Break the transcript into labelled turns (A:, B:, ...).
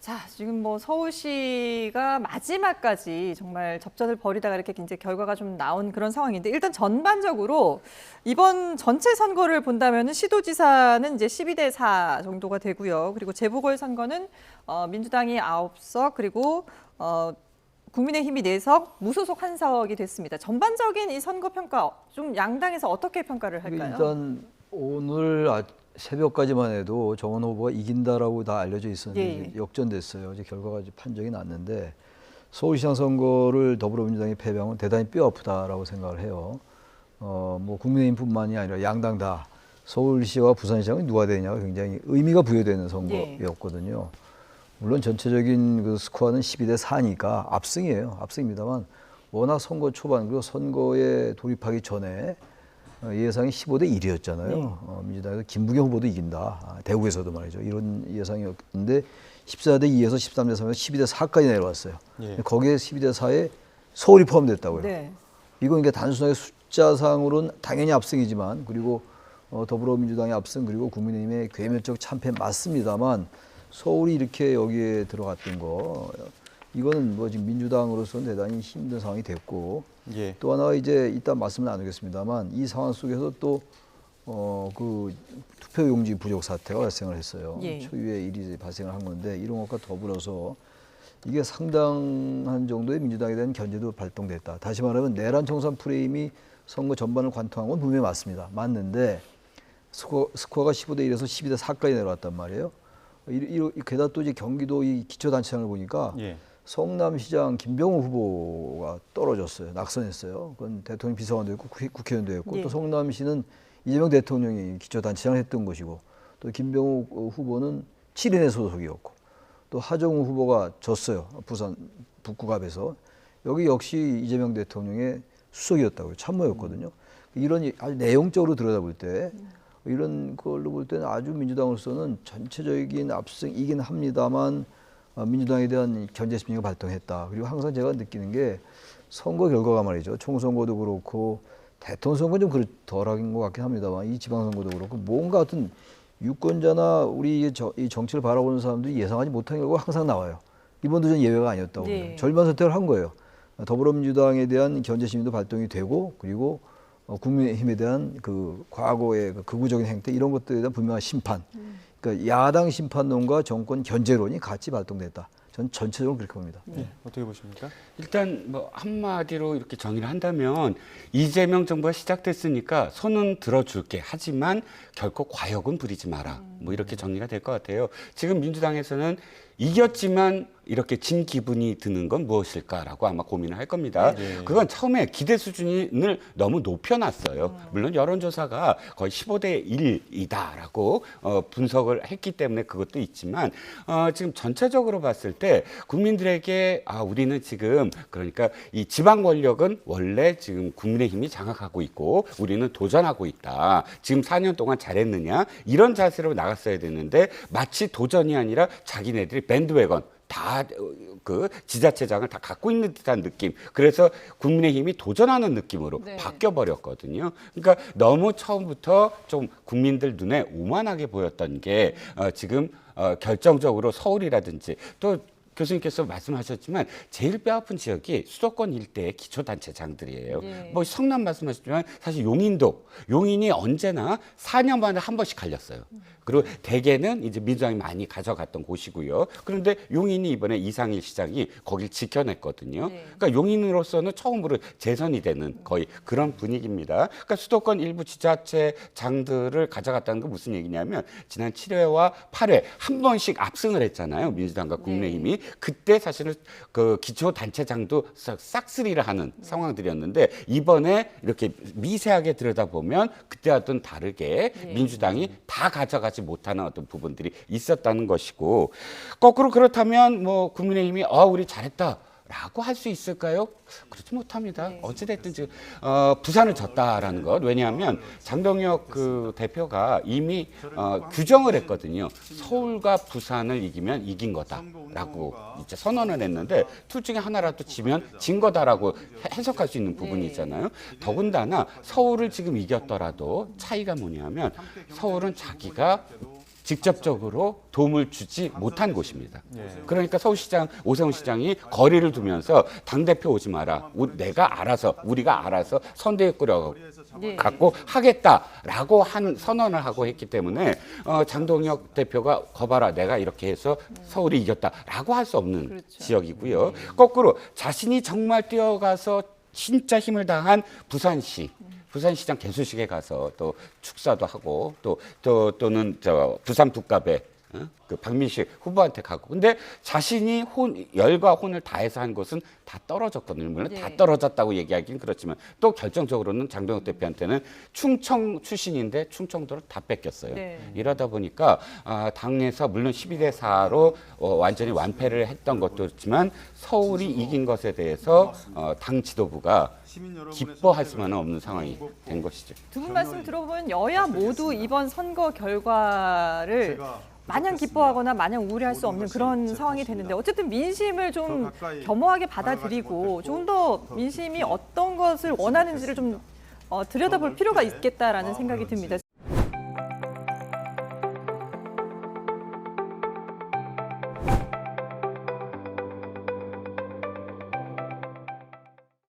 A: 자, 지금 뭐 서울시가 마지막까지 정말 접전을 벌이다가 이렇게 이제 결과가 좀 나온 그런 상황인데 일단 전반적으로 이번 전체 선거를 본다면은 시도지사는 이제 12대 4 정도가 되고요. 그리고 재보궐선거는 민주당이 9석 그리고 국민의힘이 4석, 무소속 1석이 됐습니다. 전반적인 이 선거 평가 좀 양당에서 어떻게 평가를 할까요?
B: 일단 오늘 새벽까지만 해도 정원 후보가 이긴다라고 다 알려져 있었는데
A: 예.
B: 역전됐어요. 이제 결과가 판정이 났는데 서울시장 선거를 더불어민주당이 패배한 건 대단히 뼈아프다라고 생각을 해요. 뭐 국민의힘뿐만이 아니라 양당 다 서울시와 부산시장이 누가 되느냐가 굉장히 의미가 부여되는 선거였거든요. 물론 전체적인 그 스코어는 12대 4니까 압승이에요. 압승입니다만 워낙 선거 초반 그리고 선거에 돌입하기 전에 예상이 15대 1이었잖아요. 민주당에서 김부겸 후보도 이긴다. 대구에서도 말이죠. 이런 예상이었는데 14대 2에서 13대 3에서 12대 4까지 내려왔어요. 예. 거기에 12대 4에 서울이 포함됐다고요. 네. 이건 그러니까 단순하게 숫자상으로는 당연히 압승이지만 그리고 더불어민주당의 압승 그리고 국민의힘의 괴멸적 참패 맞습니다만 서울이 이렇게 여기에 들어갔던 거 이거는 뭐 지금 민주당으로서는 대단히 힘든 상황이 됐고 예. 또 하나 이제 이따 말씀을 나누겠습니다만 이 상황 속에서 또 그 투표용지 부족 사태가 발생을 했어요. 예. 초유의 일이 발생을 한 건데 이런 것과 더불어서 이게 상당한 정도의 민주당에 대한 견제도 발동됐다. 다시 말하면 내란 청산 프레임이 선거 전반을 관통한 건 분명히 맞습니다. 맞는데 스코어가 15대 1에서 12대 4까지 내려왔단 말이에요. 게다가 또 이제 경기도 이 기초단체장을 보니까 예. 성남시장 김병호 후보가 떨어졌어요. 낙선했어요. 그건 대통령 비서관도 했고 국회의원도 했고 예. 또 성남시는 이재명 대통령이 기초단체장을 했던 것이고 또 김병호 후보는 7인의 소속이었고 또 하정우 후보가 졌어요. 부산 북구갑에서. 여기 역시 이재명 대통령의 수석이었다고요. 참모였거든요. 이런 아주 내용적으로 들여다볼 때 이런 걸로 볼 때는 아주 민주당으로서는 전체적인 압승이긴 합니다만 민주당에 대한 견제 심리가 발동했다. 그리고 항상 제가 느끼는 게 선거 결과가 말이죠. 총선거도 그렇고 대통령 선거는 좀 덜한 것 같긴 합니다만 이 지방선거도 그렇고 뭔가 어떤 유권자나 우리 이 정치를 바라보는 사람들이 예상하지 못한 결과가 항상 나와요. 이번도 전 예외가 아니었다고 네. 절반 선택을 한 거예요. 더불어민주당에 대한 견제 심리도 발동이 되고 그리고 국민의힘에 대한 그 과거의 그 극우적인 행태 이런 것들에 대한 분명한 심판. 그러니까 야당 심판론과 정권 견제론이 같이 발동됐다. 전 전체적으로 그렇게 봅니다.
C: 네. 어떻게 보십니까?
D: 일단 뭐 한마디로 이렇게 정의를 한다면 이재명 정부가 시작됐으니까 손은 들어줄게. 하지만 결코 과욕은 부리지 마라. 뭐 이렇게 정리가 될 것 같아요. 지금 민주당에서는 이겼지만 이렇게 진 기분이 드는 건 무엇일까라고 아마 고민을 할 겁니다. 네. 그건 처음에 기대 수준을 너무 높여놨어요. 물론 여론조사가 거의 15대 1이다라고 분석을 했기 때문에 그것도 있지만 지금 전체적으로 봤을 때 국민들에게 우리는 지금 그러니까 이 지방 권력은 원래 지금 국민의힘이 장악하고 있고 우리는 도전하고 있다. 지금 4년 동안 잘했느냐 이런 자세로 나갔어야 되는데 마치 도전이 아니라 자기네들이 밴드웨건 다 그 지자체장을 다 갖고 있는 듯한 느낌. 그래서 국민의힘이 도전하는 느낌으로 네. 바뀌어 버렸거든요. 그러니까 너무 처음부터 좀 국민들 눈에 오만하게 보였던 게 지금 결정적으로 서울이라든지 또 교수님께서 말씀하셨지만 제일 뼈아픈 지역이 수도권 일대의 기초단체장들이에요. 네. 뭐 성남 말씀하셨지만 사실 용인이 언제나 4년 만에 한 번씩 갈렸어요. 그리고 대개는 이제 민주당이 많이 가져갔던 곳이고요. 그런데 용인이 이번에 이상일 시장이 거길 지켜냈거든요. 네. 그러니까 용인으로서는 처음으로 재선이 되는 거의 그런 분위기입니다. 그러니까 수도권 일부 지자체장들을 가져갔다는 건 무슨 얘기냐면 지난 7회와 8회 한 번씩 압승을 했잖아요. 민주당과 국민의힘이. 네. 그때 사실은 그 기초단체장도 싹쓸이를 하는 상황들이었는데 이번에 이렇게 미세하게 들여다보면 그때와 또 다르게 네. 민주당이 다 가져가지 못하는 어떤 부분들이 있었다는 것이고 거꾸로 그렇다면 뭐 국민의힘이 우리 잘했다. 라고 할 수 있을까요? 그렇지 못합니다. 네. 어찌됐든 지금 부산을 졌다라는 것. 왜냐하면 장동혁 그 대표가 이미 규정을 했거든요. 서울과 부산을 이기면 이긴 거다라고 이제 선언을 했는데 둘 중에 하나라도 지면 진 거다라고 해석할 수 있는 부분이 있잖아요. 더군다나 서울을 지금 이겼더라도 차이가 뭐냐면 서울은 자기가 직접적으로 도움을 주지 못한 곳입니다. 그러니까 서울시장 오세훈 시장이 거리를 두면서 당대표 오지 마라. 우리가 알아서 선대위 꾸려 갖고 하겠다라고 한 선언을 하고 했기 때문에 장동혁 대표가 거봐라 내가 이렇게 해서 서울이 이겼다라고 할 수 없는
A: 그렇죠.
D: 지역이고요. 거꾸로 자신이 정말 뛰어가서 진짜 힘을 다한 부산시장 개소식에 가서 또 축사도 하고 또는 부산 북갑에 그 박민식 후보한테 가고 근데 자신이 열과 혼을 다해서 한 것은 다 떨어졌거든요. 물론 다 떨어졌다고 얘기하기는 그렇지만 또 결정적으로는 장동혁 대표한테는 충청 출신인데 충청도를 다 뺏겼어요.
A: 네.
D: 이러다 보니까 당에서 물론 12대 4로 완전히 완패를 했던 것도 있지만 서울이 이긴 것에 대해서 당 지도부가 기뻐할 수만은 없는 상황이 된 것이죠.
A: 두 분 말씀 들어보면 여야 모두 이번 선거 결과를 마냥 기뻐하거나 마냥 우울해할 수 없는 그런 상황이 됐는데 어쨌든 민심을 좀 겸허하게 받아들이고 조금 더 민심이 어떤 것을 원하는지를 좀 들여다볼 필요가 있겠다라는 생각이 듭니다.